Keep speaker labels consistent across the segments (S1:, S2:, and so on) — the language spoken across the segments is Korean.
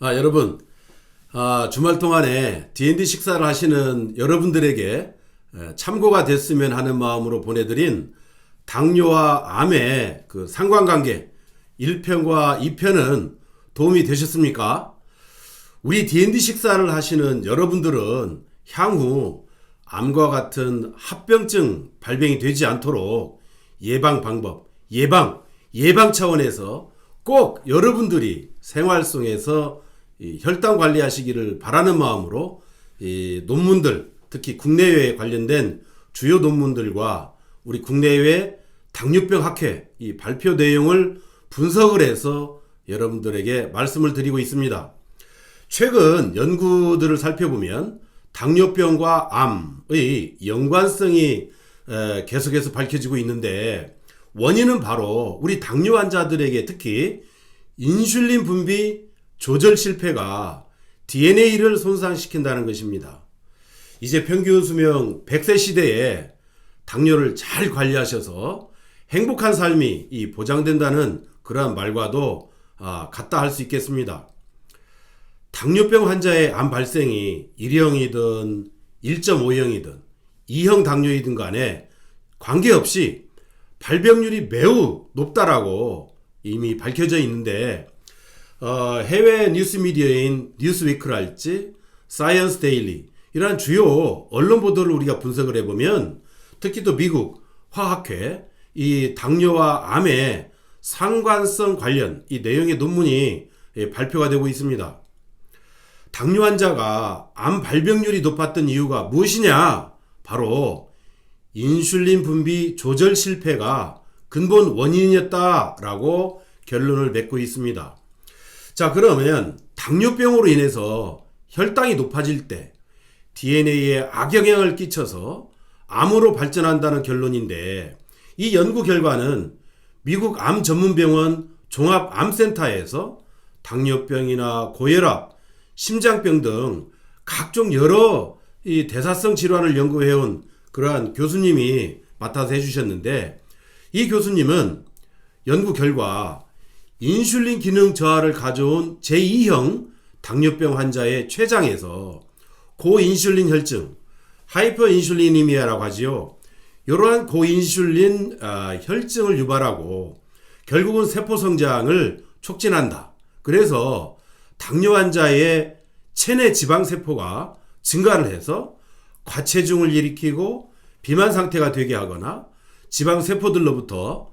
S1: 여러분, 주말 동안에 D&D 식사를 하시는 여러분들에게 참고가 됐으면 하는 마음으로 보내드린 당뇨와 암의 그 상관관계 1편과 2편은 도움이 되셨습니까? 우리 D&D 식사를 하시는 여러분들은 향후 암과 같은 합병증 발병이 되지 않도록 예방 방법, 예방 차원에서 꼭 여러분들이 생활 속에서 이 혈당 관리하시기를 바라는 마음으로 이 논문들, 특히 국내외에 관련된 주요 논문들과 우리 국내외 당뇨병 학회 이 발표 내용을 분석을 해서 여러분들에게 말씀을 드리고 있습니다. 최근 연구들을 살펴보면 당뇨병과 암의 연관성이 계속해서 밝혀지고 있는데, 원인은 바로 우리 당뇨 환자들에게 특히 인슐린 분비 조절 실패가 DNA를 손상시킨다는 것입니다. 이제 평균 수명 100세 시대에 당뇨를 잘 관리하셔서 행복한 삶이 보장된다는 그러한 말과도 같다 할 수 있겠습니다. 당뇨병 환자의 암 발생이 1형이든 1.5형이든 2형 당뇨이든 간에 관계없이 발병률이 매우 높다라고 이미 밝혀져 있는데, 해외 뉴스 미디어인 뉴스위크랄지 사이언스 데일리 이러한 주요 언론 보도를 우리가 분석을 해보면 특히 또 미국 화학회 이 당뇨와 암의 상관성 관련 이 내용의 논문이 발표가 되고 있습니다. 당뇨 환자가 암 발병률이 높았던 이유가 무엇이냐? 바로 인슐린 분비 조절 실패가 근본 원인이었다라고 결론을 맺고 있습니다. 자, 그러면 당뇨병으로 인해서 혈당이 높아질 때 DNA에 악영향을 끼쳐서 암으로 발전한다는 결론인데, 이 연구 결과는 미국 암 전문병원 종합암센터에서 당뇨병이나 고혈압, 심장병 등 각종 여러 이 대사성 질환을 연구해온 그러한 교수님이 맡아서 해주셨는데, 이 교수님은 연구 결과 인슐린 기능 저하를 가져온 제2형 당뇨병 환자의 췌장에서 고인슐린 혈증, 하이퍼인슐리니미아라고 하지요. 이러한 고인슐린 혈증을 유발하고 결국은 세포 성장을 촉진한다. 그래서 당뇨 환자의 체내 지방 세포가 증가를 해서 과체중을 일으키고 비만 상태가 되게 하거나 지방 세포들로부터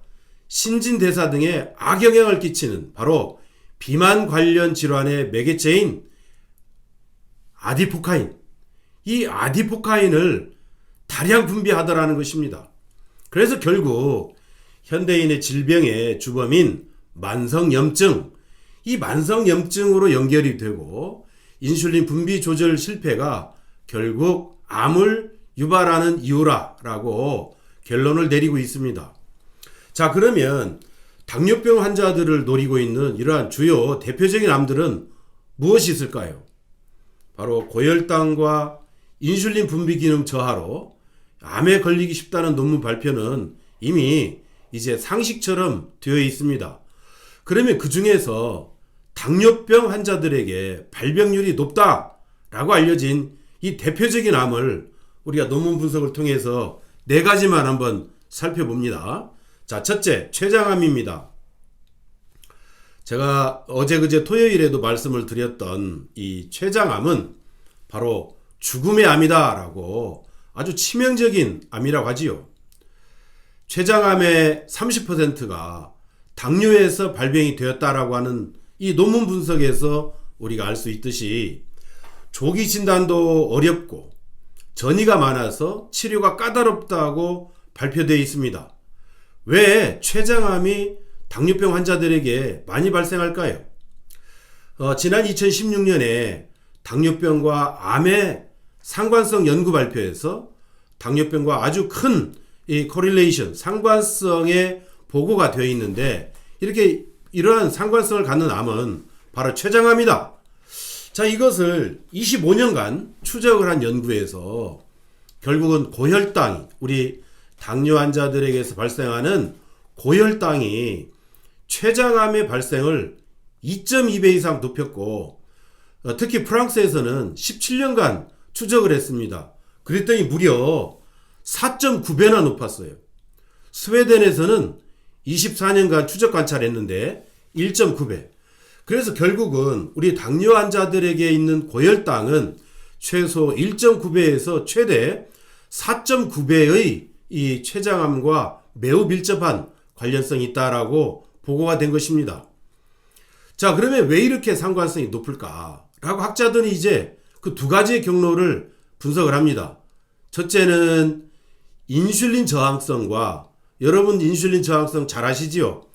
S1: 신진대사 등의 악영향을 끼치는 바로 비만 관련 질환의 매개체인 아디포카인, 이 아디포카인을 다량 분비하더라는 것입니다. 그래서 결국 현대인의 질병의 주범인 만성염증, 이 만성염증으로 연결이 되고 인슐린 분비 조절 실패가 결국 암을 유발하는 이유라고 결론을 내리고 있습니다. 자, 그러면 당뇨병 환자들을 노리고 있는 이러한 주요 대표적인 암들은 무엇이 있을까요? 바로 고혈당과 인슐린 분비 기능 저하로 암에 걸리기 쉽다는 논문 발표는 이미 이제 상식처럼 되어 있습니다. 그러면 그 중에서 당뇨병 환자들에게 발병률이 높다라고 알려진 이 대표적인 암을 우리가 논문 분석을 통해서 4가지만 한번 살펴봅니다. 자, 첫째, 췌장암입니다. 제가 어제 그제 토요일에도 말씀을 드렸던 이 췌장암은 바로 죽음의 암이다라고 아주 치명적인 암이라고 하지요. 췌장암의 30%가 당뇨에서 발병이 되었다라고 하는 이 논문 분석에서 우리가 알 수 있듯이 조기 진단도 어렵고 전이가 많아서 치료가 까다롭다고 발표되어 있습니다. 왜 췌장암이 당뇨병 환자들에게 많이 발생할까요? 지난 2016년에 당뇨병과 암의 상관성 연구 발표에서 당뇨병과 아주 큰 이 코릴레이션, 상관성의 보고가 되어 있는데, 이러한 상관성을 갖는 암은 바로 췌장암이다. 자, 이것을 25년간 추적을 한 연구에서 결국은 고혈당이, 우리 당뇨 환자들에게서 발생하는 고혈당이 췌장암의 발생을 2.2배 이상 높였고, 특히 프랑스에서는 17년간 추적을 했습니다. 그랬더니 무려 4.9배나 높았어요. 스웨덴에서는 24년간 추적 관찰했는데 1.9배. 그래서 결국은 우리 당뇨 환자들에게 있는 고혈당은 최소 1.9배에서 최대 4.9배의 이 췌장암과 매우 밀접한 관련성이 있다라고 보고가 된 것입니다. 자, 그러면 왜 이렇게 상관성이 높을까라고 학자들이 이제 그 두 가지의 경로를 분석을 합니다. 첫째는 인슐린 저항성과, 여러분 인슐린 저항성 잘 아시지요?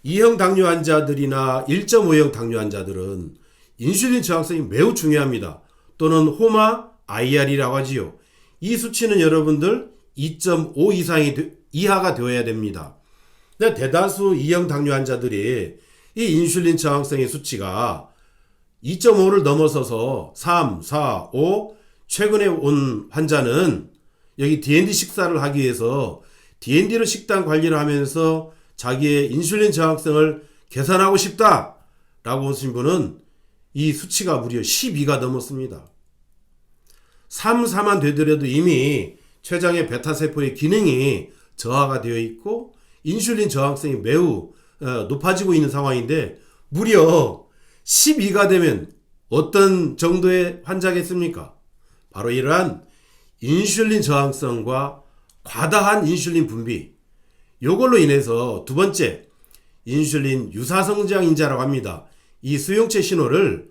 S1: 2형 당뇨 환자들이나 1.5형 당뇨 환자들은 인슐린 저항성이 매우 중요합니다. 또는 호마 IR이라고 하지요. 이 수치는 여러분들 2.5 이하가 되어야 됩니다. 근데 대다수 2형 당뇨 환자들이 이 인슐린 저항성의 수치가 2.5를 넘어서서 3, 4, 5, 최근에 온 환자는 여기 D&D 식사를 하기 위해서 D&D로 식단 관리를 하면서 자기의 인슐린 저항성을 개선하고 싶다라고 오신 분은 이 수치가 무려 12가 넘었습니다. 3, 4만 되더라도 이미 췌장의 베타세포의 기능이 저하가 되어 있고 인슐린 저항성이 매우 높아지고 있는 상황인데 무려 12가 되면 어떤 정도의 환자겠습니까? 바로 이러한 인슐린 저항성과 과다한 인슐린 분비, 요걸로 인해서 두 번째 인슐린 유사성장인자라고 합니다. 이 수용체 신호를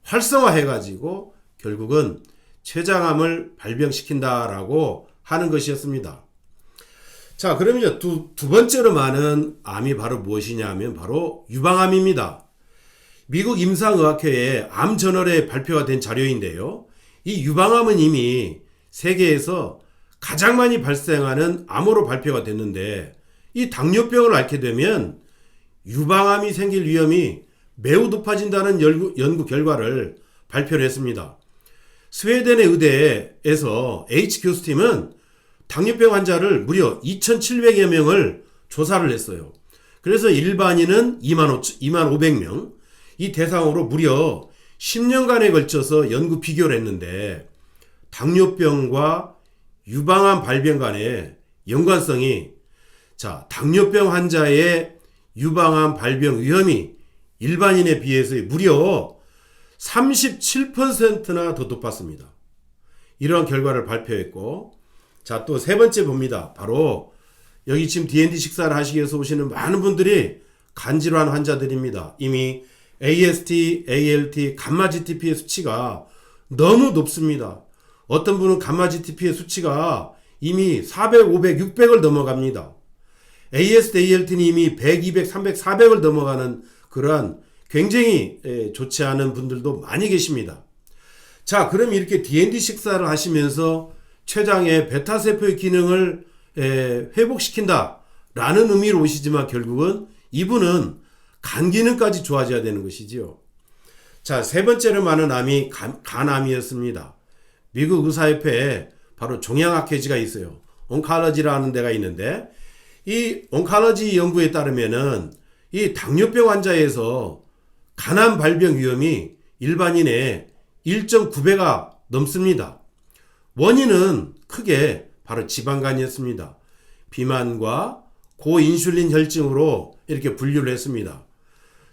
S1: 활성화해 가지고 결국은 췌장암을 발병시킨다라고 하는 것이었습니다. 자, 그러면 두 번째로 많은 암이 바로 무엇이냐 하면 바로 유방암입니다. 미국 임상의학회의 암 저널에 발표가 된 자료인데요. 이 유방암은 이미 세계에서 가장 많이 발생하는 암으로 발표가 됐는데 이 당뇨병을 앓게 되면 유방암이 생길 위험이 매우 높아진다는 연구 결과를 발표를 했습니다. 스웨덴의 의대에서 H 교수팀은 당뇨병 환자를 무려 2,700여 명을 조사를 했어요. 그래서 일반인은 25,000명, 이 대상으로 무려 10년간에 걸쳐서 연구 비교를 했는데 당뇨병과 유방암 발병 간의 연관성이, 자, 당뇨병 환자의 유방암 발병 위험이 일반인에 비해서 무려 37%나 더 높았습니다. 이러한 결과를 발표했고, 자, 또 세 번째 봅니다. 바로 여기 지금 D&D 식사를 하시기 위해서 오시는 많은 분들이 간질환 환자들입니다. 이미 AST, ALT, 감마 GTP의 수치가 너무 높습니다. 어떤 분은 감마 GTP의 수치가 이미 400, 500, 600을 넘어갑니다. AST, ALT는 이미 100, 200, 300, 400을 넘어가는 그러한 굉장히 좋지 않은 분들도 많이 계십니다. 자, 그럼 이렇게 D&D 식사를 하시면서 췌장의 베타세포의 기능을 회복시킨다라는 의미로 오시지만 결국은 이분은 간 기능까지 좋아져야 되는 것이지요. 자, 세 번째로 많은 암이 간암이었습니다. 미국 의사협회에 바로 종양학회지가 있어요. 온칼러지라는 데가 있는데 이 온칼러지 연구에 따르면은 이 당뇨병 환자에서 간암 발병 위험이 일반인의 1.9배가 넘습니다. 원인은 크게 바로 지방간이었습니다. 비만과 고인슐린 혈증으로 이렇게 분류를 했습니다.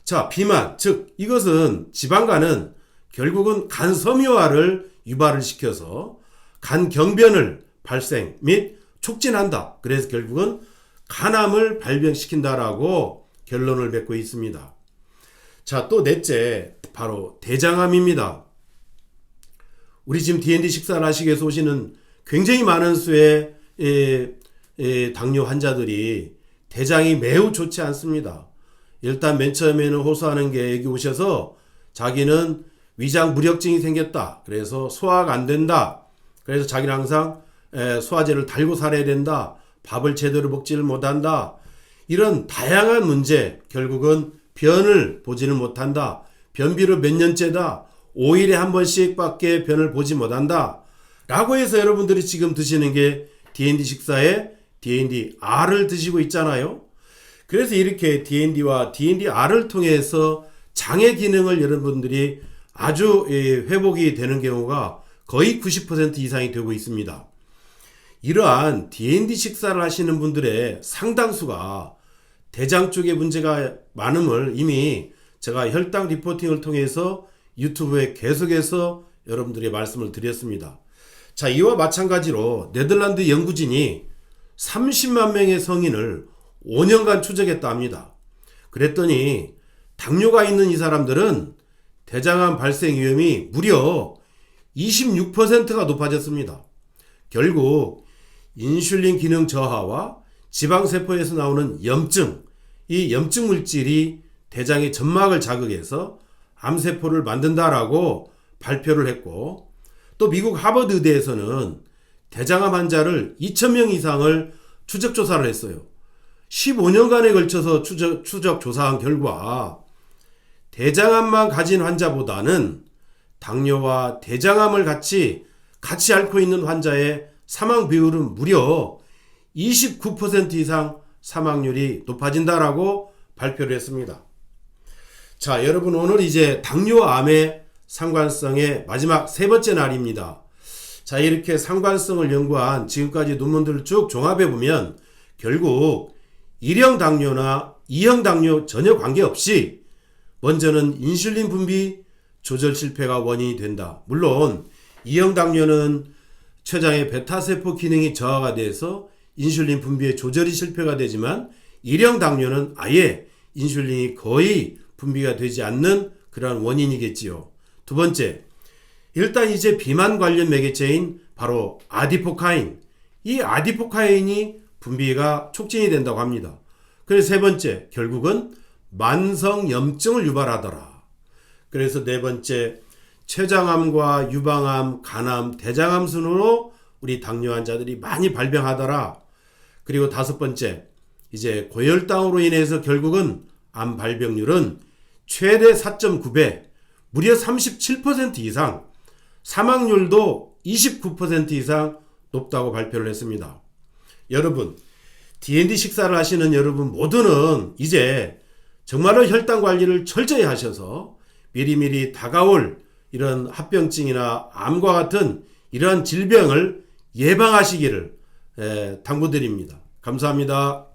S1: 자, 비만, 즉 이것은 지방간은 결국은 간 섬유화를 유발을 시켜서 간 경변을 발생 및 촉진한다. 그래서 결국은 간암을 발병시킨다라고 결론을 맺고 있습니다. 자, 또 넷째 바로 대장암입니다. 우리 지금 D&D 식사를 하시기 위해서 오시는 굉장히 많은 수의 당뇨 환자들이 대장이 매우 좋지 않습니다. 일단 맨 처음에는 호소하는 게 여기 오셔서 자기는 위장 무력증이 생겼다. 그래서 소화가 안 된다. 그래서 자기는 항상 소화제를 달고 살아야 된다. 밥을 제대로 먹지를 못한다. 이런 다양한 문제, 결국은 변을 보지는 못한다. 변비로 몇 년째다. 5일에 한 번씩밖에 변을 보지 못한다. 라고 해서 여러분들이 지금 드시는 게 D&D 식사에 D&D-R을 드시고 있잖아요. 그래서 이렇게 D&D와 D&D-R을 통해서 장의 기능을 여러분들이 아주 회복이 되는 경우가 거의 90% 이상이 되고 있습니다. 이러한 D&D 식사를 하시는 분들의 상당수가 대장 쪽에 문제가 많음을 이미 제가 혈당 리포팅을 통해서 유튜브에 계속해서 여러분들에게 말씀을 드렸습니다. 자, 이와 마찬가지로 네덜란드 연구진이 30만 명의 성인을 5년간 추적했다 합니다. 그랬더니 당뇨가 있는 이 사람들은 대장암 발생 위험이 무려 26%가 높아졌습니다. 결국 인슐린 기능 저하와 지방세포에서 나오는 염증, 이 염증 물질이 대장의 점막을 자극해서 암세포를 만든다라고 발표를 했고, 또 미국 하버드 의대에서는 대장암 환자를 2,000명 이상을 추적 조사를 했어요. 15년간에 걸쳐서 추적 조사한 결과 대장암만 가진 환자보다는 당뇨와 대장암을 같이 앓고 있는 환자의 사망 비율은 무려 29% 이상 사망률이 높아진다라고 발표를 했습니다. 자, 여러분, 오늘 이제 당뇨와 암의 상관성의 마지막 세 번째 날입니다. 자, 이렇게 상관성을 연구한 지금까지 논문들을 쭉 종합해 보면 결국 1형 당뇨나 2형 당뇨 전혀 관계없이 먼저는 인슐린 분비 조절 실패가 원인이 된다. 물론 2형 당뇨는 췌장의 베타세포 기능이 저하가 돼서 인슐린 분비의 조절이 실패가 되지만 1형 당뇨는 아예 인슐린이 거의 분비가 되지 않는 그러한 원인이겠지요. 두 번째, 일단 이제 비만 관련 매개체인 바로 아디포카인, 이 아디포카인이 분비가 촉진이 된다고 합니다. 그래서 세 번째, 결국은 만성염증을 유발하더라. 그래서 네 번째, 췌장암과 유방암, 간암, 대장암 순으로 우리 당뇨 환자들이 많이 발병하더라. 그리고 다섯 번째, 이제 고혈당으로 인해서 결국은 암 발병률은 최대 4.9배, 무려 37% 이상, 사망률도 29% 이상 높다고 발표를 했습니다. 여러분, D&D 식사를 하시는 여러분 모두는 이제 정말로 혈당 관리를 철저히 하셔서 미리미리 다가올 이런 합병증이나 암과 같은 이러한 질병을 예방하시기를 당부드립니다. 감사합니다.